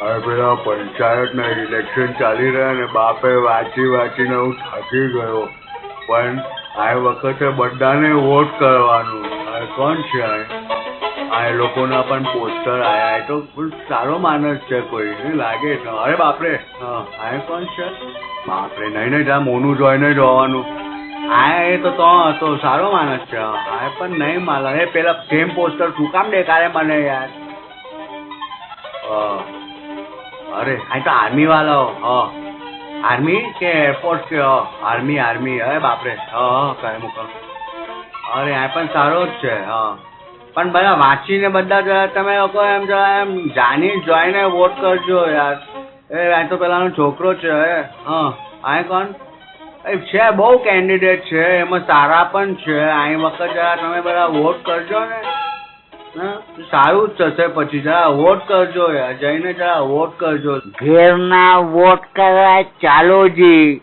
હવે પેલા પંચાયતના ઇલેક્શન ચાલી રહ્યા ને બાપે વાંચીને હું થાકી ગયો. પણ આ વખતે બધાને વોટ કરવાનું. હવે કોણ છે આ લોકોના પણ પોસ્ટર આયા. એ તો સારો માણસ છે, કોઈ લાગે છે. અરે બાપરે, આ કોણ છે? બાપરે, નહીં જા મોનું જોઈને જોવાનું. આ એ તો હતો, સારો માણસ છે. આ પણ નહીં માલા. એ પેલા સેમ પોસ્ટર શું કામ દેખાડે મને યાર? અરે આ તો આર્મી વાળાઓ. આર્મી કે એરફોર્સ કે? આર્મી. અરે બાપરે, કઈ મૂકો. અરે આ પણ સારો જ છે. પણ બધા વાંચીને બધા તમે લોકો એમ જાણી જોઈને વોટ કરજો યાર. આ તો પેલાનો છોકરો છે. આ કોણ છે? બહુ કેન્ડિડેટ છે, એમાં સારા પણ છે. આ વખત જરા તમે બધા વોટ કરજો ને, સારું જ થશે. પછી જરા વોટ કરજો યાર, જઈને જરા વોટ કરજો. ઘેરના વોટ કરવા ચાલો જી.